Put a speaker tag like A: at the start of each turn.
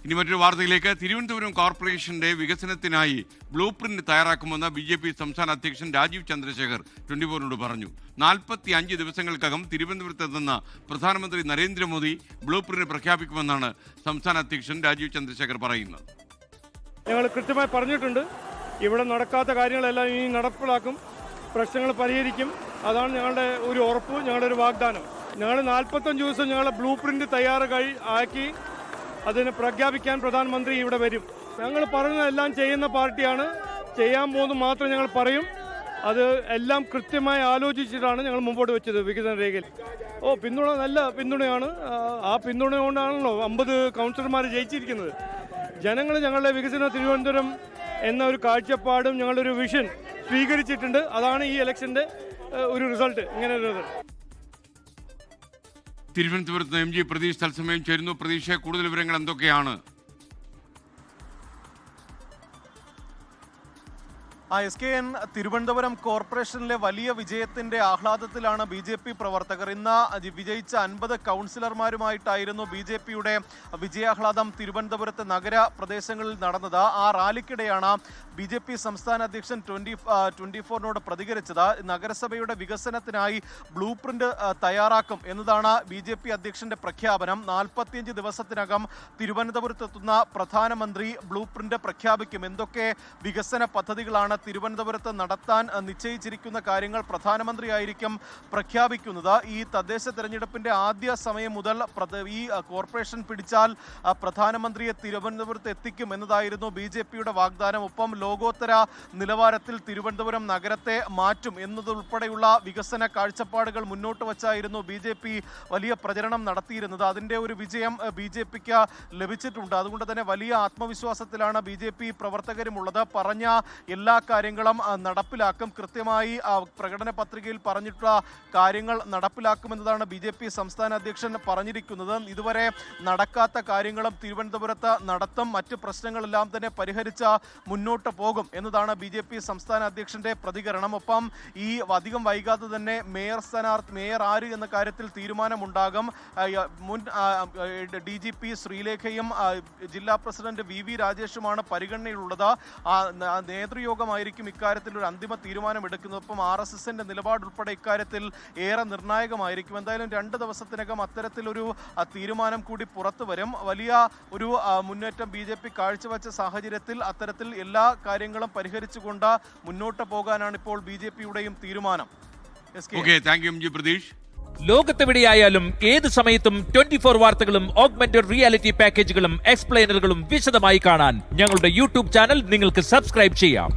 A: ഇനി മറ്റൊരു വാർത്തയിലേക്ക്. തിരുവനന്തപുരം കോർപ്പറേഷന്റെ വികസനത്തിനായി ബ്ലൂ പ്രിന്റ് തയ്യാറാക്കുമെന്ന് BJP സംസ്ഥാന അധ്യക്ഷൻ രാജീവ് ചന്ദ്രശേഖർ 24-നോട് പറഞ്ഞു. 45 ദിവസങ്ങൾക്കകം തിരുവനന്തപുരത്തെത്തുന്ന പ്രധാനമന്ത്രി നരേന്ദ്രമോദി ബ്ലൂ പ്രിന്റ് പ്രഖ്യാപിക്കുമെന്നാണ് സംസ്ഥാന അധ്യക്ഷൻ രാജീവ് ചന്ദ്രശേഖർ പറയുന്നത്.
B: ഞങ്ങൾ കൃത്യമായി പറഞ്ഞിട്ടുണ്ട്, ഇവിടെ നടക്കാത്ത കാര്യങ്ങളെല്ലാം ഇനി നടപ്പിലാക്കും, പ്രശ്നങ്ങൾ പരിഹരിക്കും. അതാണ് ഞങ്ങളുടെ ഒരു ഉറപ്പ്, ഞങ്ങളുടെ ഒരു വാഗ്ദാനം. ഞങ്ങൾ 45 ദിവസം ഞങ്ങളുടെ ബ്ലൂ പ്രിന്റ് ആക്കി അതിന് പ്രഖ്യാപിക്കാൻ പ്രധാനമന്ത്രി ഇവിടെ വരും. ഞങ്ങൾ പറഞ്ഞതെല്ലാം ചെയ്യുന്ന പാർട്ടിയാണ്, ചെയ്യാൻ പോകുന്നത് മാത്രം ഞങ്ങൾ പറയും. അത് എല്ലാം കൃത്യമായി ആലോചിച്ചിട്ടാണ് ഞങ്ങൾ മുമ്പോട്ട് വെച്ചത് വികസന രേഖയിൽ. പിന്തുണ നല്ല പിന്തുണയാണ്. ആ പിന്തുണ കൊണ്ടാണല്ലോ 50 കൗൺസിലർമാർ ജയിച്ചിരിക്കുന്നത്. ജനങ്ങൾ ഞങ്ങളുടെ വികസന തിരുവനന്തപുരം എന്ന ഒരു കാഴ്ചപ്പാടും ഞങ്ങളുടെ ഒരു വിഷൻ സ്വീകരിച്ചിട്ടുണ്ട്. അതാണ് ഈ ഇലക്ഷൻ്റെ ഒരു റിസൾട്ട്. ഇങ്ങനെ ഒരു
A: തിരുവനന്തപുരത്ത് MG പ്രതീഷ് തത്സമയം ചേരുന്നു. പ്രതീക്ഷ, കൂടുതൽ വിവരങ്ങൾ എന്തൊക്കെയാണ്?
C: SKN തിരുവനന്തപുരം കോർപ്പറേഷനിലെ വലിയ വിജയത്തിന്റെ ആഹ്ലാദത്തിലാണ് BJP പ്രവർത്തകർ. ഇന്ന് വിജയിച്ച 50 കൗൺസിലർമാരുമായിട്ടായിരുന്നു BJPയുടെ വിജയാഹ്ലാദം തിരുവനന്തപുരത്തെ നഗര പ്രദേശങ്ങളിൽ നടന്നത്. ആ റാലിക്കിടെയാണ് BJP സംസ്ഥാന അധ്യക്ഷൻ 24-നോട് പ്രതികരിച്ചത്. നഗരസഭയുടെ വികസനത്തിനായി ബ്ലൂ പ്രിന്റ് തയ്യാറാക്കും എന്നതാണ് BJP അധ്യക്ഷന്റെ പ്രഖ്യാപനം. 45 ദിവസത്തിനകം തിരുവനന്തപുരത്തെത്തുന്ന പ്രധാനമന്ത്രി ബ്ലൂ പ്രിന്റ് പ്രഖ്യാപിക്കും. എന്തൊക്കെ വികസന പദ്ധതികളാണ് തിരുവനന്തപുരത്ത് നടത്താൻ നിശ്ചയിച്ചിരിക്കുന്ന കാര്യങ്ങൾ പ്രധാനമന്ത്രിയായിരിക്കും പ്രഖ്യാപിക്കുന്നത്. ഈ തദ്ദേശ തെരഞ്ഞെടുപ്പിന്റെ ആദ്യ സമയം മുതൽ ഈ കോർപ്പറേഷൻ പിടിച്ചാൽ പ്രധാനമന്ത്രിയെ തിരുവനന്തപുരത്ത് എത്തിക്കും എന്നതായിരുന്നു BJPയുടെ വാഗ്ദാനം. ഒപ്പം ലോകോത്തര നിലവാരത്തിൽ തിരുവനന്തപുരം നഗരത്തെ മാറ്റും എന്നതുൾപ്പെടെയുള്ള വികസന കാഴ്ചപ്പാടുകൾ മുന്നോട്ട് വച്ചായിരുന്നു BJP വലിയ പ്രചരണം നടത്തിയിരുന്നത്. അതിന്റെ ഒരു വിജയം BJPക്ക് ലഭിച്ചിട്ടുണ്ട്. അതുകൊണ്ട് തന്നെ വലിയ ആത്മവിശ്വാസത്തിലാണ് BJP പ്രവർത്തകരുമുള്ളത്. പറഞ്ഞ എല്ലാ കാര്യങ്ങളും നടപ്പിലാക്കും. കൃത്യമായി പ്രകടന പത്രികയിൽ പറഞ്ഞിട്ടുള്ള കാര്യങ്ങൾ നടപ്പിലാക്കുമെന്നതാണ് BJP സംസ്ഥാന അധ്യക്ഷൻ പറഞ്ഞിരിക്കുന്നത്. ഇതുവരെ നടക്കാത്ത കാര്യങ്ങളും തിരുവനന്തപുരത്ത് നടത്തും. മറ്റ് പ്രശ്നങ്ങളെല്ലാം തന്നെ പരിഹരിച്ച് മുന്നോട്ട് പോകും എന്നതാണ് BJP സംസ്ഥാന അധ്യക്ഷന്റെ പ്രതികരണം. ഒപ്പം ഈ അധികം വൈകാതെ തന്നെ മേയർ ആര് എന്ന കാര്യത്തിൽ തീരുമാനമുണ്ടാകും. മുൻ DGP ശ്രീലേഖയും ജില്ലാ പ്രസിഡന്റ് VV രാജേഷുമാണ് പരിഗണനയിലുള്ളത്. നേതൃയോഗമായിരിക്കും ഇക്കാര്യത്തിൽ ഒരു അന്തിമ തീരുമാനം എടുക്കുന്നത്. ഒപ്പം RSSന്റെ നിലപാടുൾപ്പെടെ ഇക്കാര്യത്തിൽ ഏറെ നിർണായകമായിരിക്കും. എന്തായാലും 2 ദിവസത്തിനകം അത്തരത്തിലൊരു തീരുമാനം കൂടി പുറത്തു വരും. വലിയ ഒരു മുന്നേറ്റം BJP കാഴ്ചവെച്ച സാഹചര്യത്തിൽ അത്തരത്തിൽ എല്ലാ കാര്യങ്ങളും പരിഹരിച്ചുകൊണ്ട് മുന്നോട്ട് പോകാനാണ് ഇപ്പോൾ BJPയുടെയും തീരുമാനം.
D: ലോകത്തെവിടെയായാലും ഏത് സമയത്തും 24 വാർത്തകളും ഓഗ്മെന്റഡ് റിയാലിറ്റി പാക്കേജുകളും എക്സ്പ്ലെയിനറുകളും വിശദമായി കാണാൻ ഞങ്ങളുടെ YouTube ചാനൽ നിങ്ങൾക്ക് സബ്സ്ക്രൈബ് ചെയ്യാം.